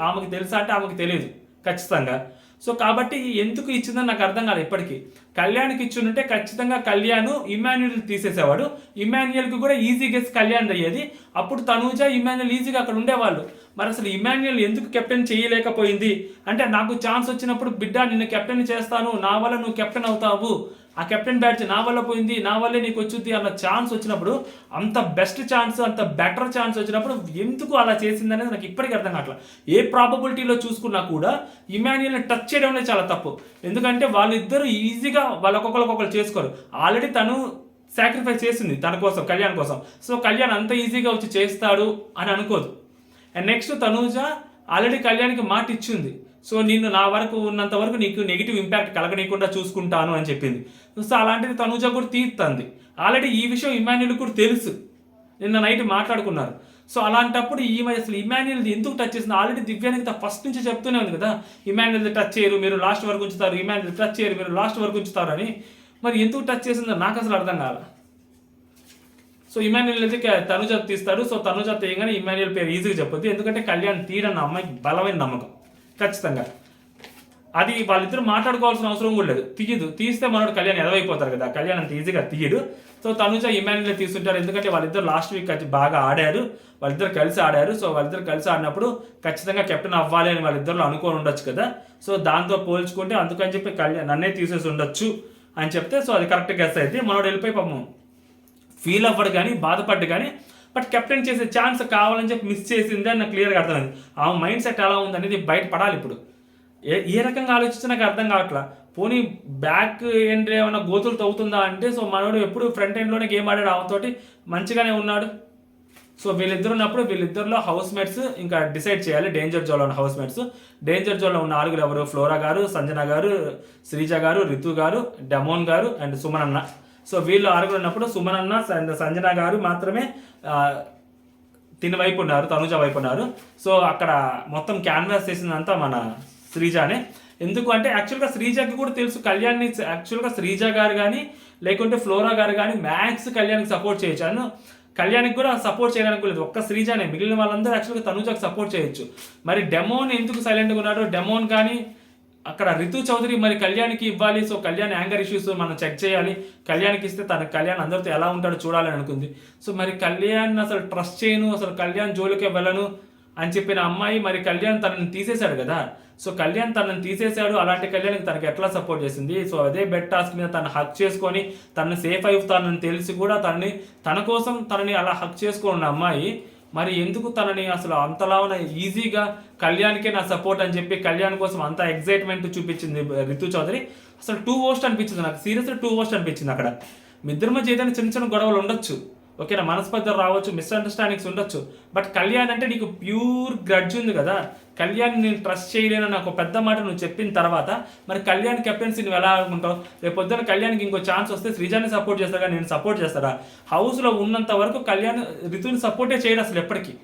ఆమెకి తెలుసా అంటే ఆమెకి తెలియదు ఖచ్చితంగా. సో కాబట్టి ఎందుకు ఇచ్చిందని నాకు అర్థం కాదు ఇప్పటికీ. కళ్యాణ్కి ఇచ్చుంటే ఖచ్చితంగా కళ్యాణ్ ఇమాన్యుయల్ తీసేసేవాడు, ఇమాన్యుయల్కి కూడా ఈజీ గెస్ కళ్యాణ్ అయ్యేది, అప్పుడు తనూజ ఇమాన్యుయల్ ఈజీగా అక్కడ ఉండేవాళ్ళు. మరి అసలు ఇమాన్యుయల్ ఎందుకు కెప్టెన్ చేయలేకపోయింది అంటే నాకు ఛాన్స్ వచ్చినప్పుడు బిడ్డ నిన్ను కెప్టెన్ చేస్తాను, నా వల్ల నువ్వు కెప్టెన్ అవుతావు, ఆ కెప్టెన్ బ్యాడ్జ్ నా వల్ల పోయింది, నా వల్లే నీకు వచ్చింది అన్న ఛాన్స్ వచ్చినప్పుడు, అంత బెస్ట్ ఛాన్స్, అంత బెటర్ ఛాన్స్ వచ్చినప్పుడు ఎందుకు అలా చేసింది అనేది నాకు ఇప్పటికీ అర్థం కావట్లేదు. ఏ ప్రాబబిలిటీలో చూసుకున్నా కూడా ఇమాన్యుయల్ని టచ్ చేయడం అనేది చాలా తప్పు, ఎందుకంటే వాళ్ళిద్దరూ ఈజీగా వాళ్ళకొకరు చేసుకోరు. ఆల్రెడీ తను సాక్రిఫైస్ చేసింది తన కోసం, కళ్యాణ్ కోసం. సో కళ్యాణ్ అంత ఈజీగా వచ్చి చేస్తాడు అని అనుకోదు. అండ్ నెక్స్ట్ తనూజ ఆల్రెడీ కళ్యాణ్కి మాట ఇచ్చింది, సో నిన్ను నా వరకు ఉన్నంత వరకు నీకు నెగిటివ్ ఇంపాక్ట్ కలగనీయకుండా చూసుకుంటాను అని చెప్పింది. సో అలాంటిది తనూజ కూడా తీరుతుంది. ఆల్రెడీ ఈ విషయం ఇమాన్యుయల్ కూడా తెలుసు, నిన్న నైట్ మాట్లాడుకున్నారు. సో అలాంటప్పుడు అసలు ఇమాన్యుయల్ ఎందుకు టచ్ చేసింది? ఆల్రెడీ దివ్యానికి ఫస్ట్ నుంచి చెప్తూనే ఉంది కదా, ఇమాన్యుయల్ టచ్ చేయరు మీరు లాస్ట్ వరకు ఉంచుతారు, ఇమాన్యుయల్ టచ్ చేయరు మీరు లాస్ట్ వరకు ఉంచుతారు అని. మరి ఎందుకు టచ్ చేసిందో నాకు అసలు అర్థం కాదు. సో ఇమాన్యుయల్ అయితే తనూజ తీస్తాడు. సో తనూజ తీయగానే ఇమాన్యుయల్ పేరు ఈజీగా చెప్పొద్దు, ఎందుకంటే కళ్యాణ్ తీయడం అమ్మాయికి బలమైన నమ్మకం ఖచ్చితంగా. అది వాళ్ళిద్దరు మాట్లాడుకోవాల్సిన అవసరం కూడా లేదు, తీయదు. తీస్తే మనోడు కళ్యాణ్ ఎదవైపోతారు కదా, కళ్యాణ్ అంత ఈజీగా తీయడు. సో తనూజ ఇమాన్యుయల్ తీసుకుంటారు, ఎందుకంటే వాళ్ళిద్దరు లాస్ట్ వీక్ బాగా ఆడారు, వాళ్ళిద్దరు కలిసి ఆడారు. సో వాళ్ళిద్దరు కలిసి ఆడినప్పుడు ఖచ్చితంగా కెప్టెన్ అవ్వాలి అని వాళ్ళిద్దరు అనుకొని ఉండొచ్చు కదా. సో దాంతో పోల్చుకుంటే అందుకని చెప్పి కళ్యాణ్ నన్నే తీసేసి ఉండొచ్చు అని చెప్తే సో అది కరెక్ట్ గెస్ అయితే మనోడు వెళ్ళిపోయి పాపం ఫీల్ అవ్వడు కానీ బాధపడ్డు కానీ, బట్ కెప్టెన్ చేసే ఛాన్స్ కావాలని చెప్పి మిస్ చేసింది అని నాకు క్లియర్గా అర్థమైంది. ఆ మైండ్ సెట్ ఎలా ఉంది అనేది బయట పడాలి. ఇప్పుడు ఏ రకంగా ఆలోచించినా నాకు అర్థం కావట్లా. పోనీ బ్యాక్ ఎండ్ ఏమైనా గోతులు తవ్వుతుందా అంటే సో మనోడు ఎప్పుడు ఫ్రంట్ ఎండ్లోనే గేమ్ ఆడాడు, ఆమెతోటి మంచిగానే ఉన్నాడు. సో వీళ్ళిద్దరు ఉన్నప్పుడు వీళ్ళిద్దరిలో హౌస్ మేట్స్ ఇంకా డిసైడ్ చేయాలి. డేంజర్ జోన్లో ఉన్న హౌస్ మేట్స్, డేంజర్ జోన్లో ఉన్న 4 ఎవరు? ఫ్లోరా గారు, సంజన గారు, శ్రీజ గారు, రితు గారు, డెమోన్ గారు అండ్ సుమన్ అన్న. సో వీళ్ళు 6 ఉన్నప్పుడు సుమన్ అన్న అండ్ సంజన గారు మాత్రమే తిని వైపు ఉన్నారు, తనూజ వైపు ఉన్నారు. సో అక్కడ మొత్తం క్యాన్వాస్ చేసిందంతా మన శ్రీజానే. ఎందుకు అంటే యాక్చువల్గా శ్రీజకి కూడా తెలుసు కళ్యాణ్ని, యాక్చువల్గా శ్రీజ గారు కానీ లేకుంటే ఫ్లోరా గారు కానీ మ్యాక్స్ కళ్యాణ్కి సపోర్ట్ చేయొచ్చు. అను కళ్యాణ్కి కూడా సపోర్ట్ చేయడానికి లేదు, ఒక్క శ్రీజానే, మిగిలిన వాళ్ళందరూ యాక్చువల్గా తనుజకి సపోర్ట్ చేయొచ్చు. మరి డెమోన్ ఎందుకు సైలెంట్గా ఉన్నాడు, డెమోన్ కానీ అక్కడ రితు చౌదరి మరి కళ్యాణ్కి ఇవ్వాలి, సో కళ్యాణ్ యాంగర్ ఇష్యూస్ మనం చెక్ చేయాలి, కళ్యాణ్కి ఇస్తే తన కళ్యాణ్ అందరితో ఎలా ఉంటాడో చూడాలని అనుకుంది. సో మరి కళ్యాణ్ అసలు ట్రస్ట్ చేయను, అసలు కళ్యాణ్ జోలికే వెళ్ళను అని చెప్పిన అమ్మాయి మరి కళ్యాణ్ తనని తీసేశాడు కదా. సో కళ్యాణ్ తనని తీసేశాడు, అలాంటి కళ్యాణ్కి తనకి ఎట్లా సపోర్ట్ చేసింది. సో అదే బెడ్ టాస్క్ మీద తను హక్ చేసుకొని తనని సేఫ్ అవుతానని తెలిసి కూడా తన కోసం తనని అలా హక్ చేసుకున్న అమ్మాయి మరి ఎందుకు తనని అసలు అంతలా ఈజీగా కళ్యాణ్కే నా సపోర్ట్ అని చెప్పి కళ్యాణ్ కోసం అంత ఎగ్జైట్మెంట్ చూపించింది రితు చౌదరి. అసలు టూ వర్స్ట్ అనిపించింది నాకు, సీరియస్గా టూ వర్స్ట్ అనిపించింది. అక్కడ మీ ఇద్దరి మధ్య ఏదైనా చిన్న చిన్న గొడవలు ఉండొచ్చు, ఓకేనా, మనస్పర్ధలు రావచ్చు, మిస్అండర్స్టాండింగ్స్ ఉండొచ్చు, బట్ కళ్యాణ్ అంటే నీకు ప్యూర్ గ్రడ్జ్ ఉంది కదా. కళ్యాణ్ నేను ట్రస్ట్ చేయలేను నాకు పెద్ద మాట నువ్వు చెప్పిన తర్వాత మరి కళ్యాణ్ కెప్టెన్సీ నువ్వు ఎలా అనుకుంటావు. రేపు పొద్దున కళ్యాణ్కి ఇంకో ఛాన్స్ వస్తే శ్రీజాని సపోర్ట్ చేస్తారా కానీ నేను సపోర్ట్ చేస్తారా. హౌస్లో ఉన్నంత వరకు కళ్యాణ్ రితుని సపోర్టే చేయడు అసలు ఎప్పటికీ.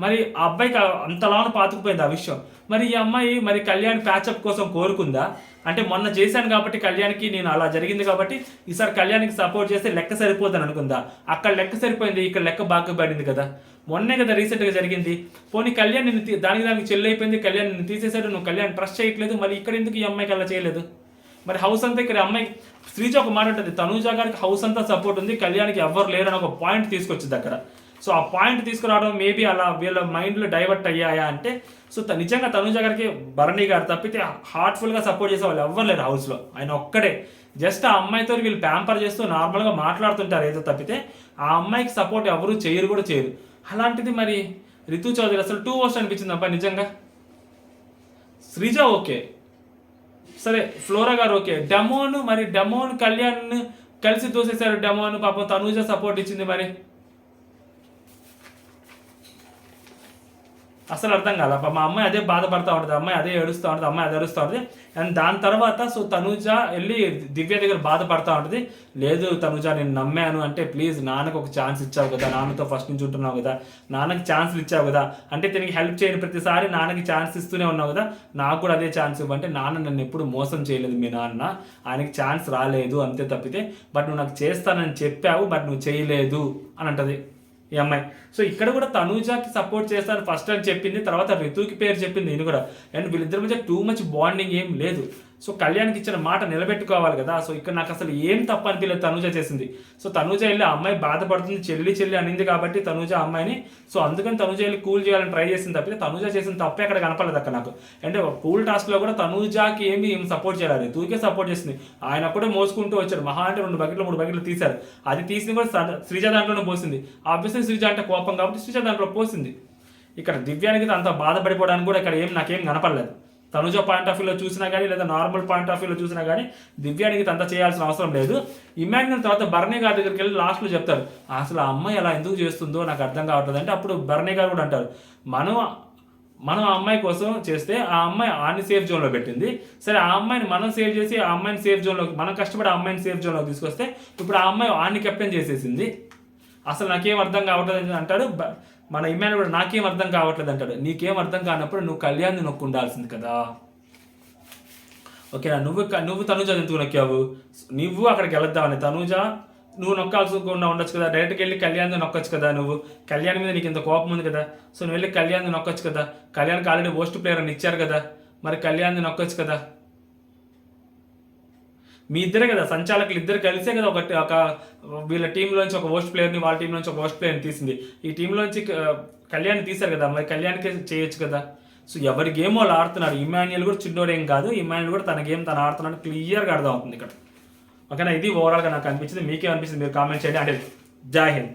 మరి ఆ అబ్బాయికి అంతలాను పాతుకుపోయింది ఆ విషయం. మరి ఈ అమ్మాయి మరి కళ్యాణ్ ప్యాచప్ కోసం కోరుకుందా అంటే మొన్న చేశాను కాబట్టి కళ్యాణ్కి నేను అలా జరిగింది కాబట్టి ఈసారి కళ్యాణ్కి సపోర్ట్ చేస్తే లెక్క సరిపోద్దని అనుకుందా. అక్కడ లెక్క సరిపోయింది, ఇక్కడ లెక్క బాగా పడింది కదా. మొన్నే కదా రీసెంట్గా జరిగింది. పోనీ కళ్యాణ్ నిన్ను దానికి చెల్లి అయిపోయింది, కళ్యాణ్ నిన్ను తీసేశాడు, నువ్వు కళ్యాణ్ ట్రస్ట్ చేయట్లేదు, మరి ఇక్కడ ఎందుకు ఈ అమ్మాయికి అలా చేయలేదు. మరి హౌస్ అంతా ఇక్కడ అమ్మాయి శ్రీజ ఒక మాట ఉంటుంది, తనూజ గారికి హౌస్ అంతా సపోర్ట్ ఉంది, కళ్యాణ్కి ఎవ్వరు లేరు అని ఒక పాయింట్ తీసుకొచ్చింది అక్కడ. సో ఆ పాయింట్ తీసుకురావడం మేబీ అలా వీళ్ళ మైండ్లో డైవర్ట్ అయ్యాయా అంటే సో నిజంగా తనూజ గారికి భరణి గారు తప్పితే హార్ట్ఫుల్గా సపోర్ట్ చేసే వాళ్ళు ఎవ్వరు లేరు హౌస్లో, ఆయన ఒక్కడే. జస్ట్ ఆ అమ్మాయితో వీళ్ళు ప్యాంపర్ చేస్తూ నార్మల్గా మాట్లాడుతుంటారు ఏదో తప్పితే ఆ అమ్మాయికి సపోర్ట్ ఎవరు చేయరు కూడా చేయరు. అలాంటిది మరి రితు చౌదరి అసలు టూ వర్స్ట్ అనిపించింది అబ్బాయి నిజంగా. శ్రీజ ఓకే సరే, ఫ్లోరా గారు ఓకే, డెమోన్ కళ్యాణ్ కలిసి దూసేశారు. డెమోన్ పాపం తనూజ సపోర్ట్ ఇచ్చింది, మరి అసలు అర్థం కాదు. మా అమ్మాయి అదే బాధపడతా ఉంటుంది, అమ్మాయి అదే ఏడుస్తూ ఉంటుంది, అమ్మాయి అదే ఏడుస్తూ ఉంటుంది. అండ్ దాని తర్వాత సో తనూజ వెళ్ళి దివ్య దగ్గర బాధపడతా ఉంటుంది. లేదు తనూజ నేను నమ్మాను అంటే ప్లీజ్ నాన్నకు ఒక ఛాన్స్ ఇచ్చావు కదా, నాన్నతో ఫస్ట్ నుంచి ఉంటున్నావు కదా, నాన్నకి ఛాన్స్లు ఇచ్చావు కదా, అంటే దీనికి హెల్ప్ చేయని ప్రతిసారి నాన్నకి ఛాన్స్ ఇస్తూనే ఉన్నావు కదా, నాకు కూడా అదే ఛాన్స్ ఇవ్వంటే నాన్న నన్ను ఎప్పుడు మోసం చేయలేదు, మీ నాన్న ఆయనకి ఛాన్స్ రాలేదు అంతే తప్పితే, బట్ నువ్వు నాకు చేస్తానని చెప్పావు బట్ నువ్వు చేయలేదు అని అంటది ఈ అమ్మాయి. సో ఇక్కడ కూడా తనూజకి సపోర్ట్ చేస్తాను ఫస్ట్ అని చెప్పింది, తర్వాత రితుకి పేరు చెప్పింది ఇది కూడా. అండ్ వీళ్ళిద్దరి మధ్య టూ మచ్ బాండింగ్ ఏం లేదు. సో కళ్యాణ్కి ఇచ్చిన మాట నిలబెట్టుకోవాలి కదా. సో ఇక్కడ నాకు అసలు ఏం తప్పు అనిపించలేదు తనూజ చేసింది. సో తనూజ వెళ్ళి అమ్మాయి బాధపడుతుంది, చెల్లి అనింది కాబట్టి తనూజ అమ్మాయిని, సో అందుకని తనూజ వెళ్ళి కూల్ చేయాలని ట్రై చేసింది తప్పితే తనూజ చేసిన తప్పే అక్కడ కనపడలేదు అక్కడ నాకు. అంటే పూల్ టాస్క్లో కూడా తనూజకి ఏమి సపోర్ట్ చేయాలి, రితుకే సపోర్ట్ చేసింది. ఆయన కూడా మోసుకుంటూ వచ్చాడు, మహా అంటే 2 బకెట్లు 3 బకెట్లు తీశారు. అది తీసింది కూడా శ్రీజ దాంట్లోనే పోసింది. ఆబ్వియస్లీ శ్రీజ అంటే కోపం కాబట్టి శ్రీజ దాంట్లో పోసింది. ఇక్కడ దివ్యానికి అంత బాధపడిపోవడానికి కూడా ఇక్కడ నాకేం కనపడలేదు. తనుజ పాయింట్ ఆఫ్ వ్యూలో చూసినా కానీ లేదా నార్మల్ పాయింట్ ఆఫ్ వ్యూలో చూసినా కానీ దివ్యానికి అంత చేయాల్సిన అవసరం లేదు. ఇమాన్యుల్ తర్వాత భరణి గారి దగ్గరికి వెళ్ళి లాస్ట్లో చెప్తారు అసలు ఆ అమ్మాయి అలా ఎందుకు చేస్తుందో నాకు అర్థం కావట్లేదు అంటే అప్పుడు భరణి గారు కూడా అంటారు మనం ఆ అమ్మాయి కోసం చేస్తే ఆ అమ్మాయి ఆన్ని సేఫ్ జోన్లో పెట్టింది, సరే ఆ అమ్మాయిని మనం సేవ్ చేసి ఆ అమ్మాయిని సేఫ్ జోన్లో మనం కష్టపడి ఆ అమ్మాయిని సేఫ్ జోన్లోకి తీసుకొస్తే ఇప్పుడు ఆ అమ్మాయి ఆన్ని కెప్టెన్ చేసేసింది, అసలు నాకేం అర్థం కావట్లేదు అంటాడు. మన ఇమ్మాన్యుల్ కూడా నాకేం అర్థం కావట్లేదు అంటాడు. నీకేం అర్థం కానప్పుడు నువ్వు కళ్యాణ్ని నొక్కు ఉండాల్సింది కదా, ఓకేనా. నువ్వు తనుజ ఎందుకు నొక్కావు, నువ్వు అక్కడికి వెళ్దామని తనుజ నువ్వు నొక్కాల్సుకుండా ఉండొచ్చు కదా, డైరెక్ట్గా వెళ్ళి కళ్యాణ్ని నొక్కొచ్చు కదా, నువ్వు కళ్యాణ్ మీద నీకు ఇంత కోపం ఉంది కదా, సో నువ్వు వెళ్ళి కళ్యాణ్ని నొక్కొచ్చు కదా, కళ్యాణ్కి ఆల్రెడీ వర్స్ట్ ప్లేయర్ అని ఇచ్చారు కదా, మరి కళ్యాణ్ని నొక్కొచ్చు కదా. మీ ఇద్దరే కదా సంచాలకులు ఇద్దరు కలిసే కదా ఒక వీళ్ళ టీంలోంచి ఒక వర్స్ట్ ప్లేయర్ని వాళ్ళ టీంలోంచి ఒక వర్స్ట్ ప్లేయర్ని తీసింది, ఈ టీంలోంచి కళ్యాణ్ తీశారు కదా, మరి కళ్యాణ్కి చేయొచ్చు కదా. సో ఎవరి గేమ్ వాళ్ళు ఆడుతున్నారు. ఇమాన్యుల్ కూడా చిన్నోడేం కాదు, ఇమాన్యుల్ కూడా తన గేమ్ తను ఆడుతున్నాడు క్లియర్గా అర్థం అవుతుంది ఇక్కడ, ఓకేనా. ఇది ఓవరాల్గా నాకు అనిపించింది. మీకేమనిపిస్తుంది మీరు కామెంట్ చేయండి. అంటే జై హింద్.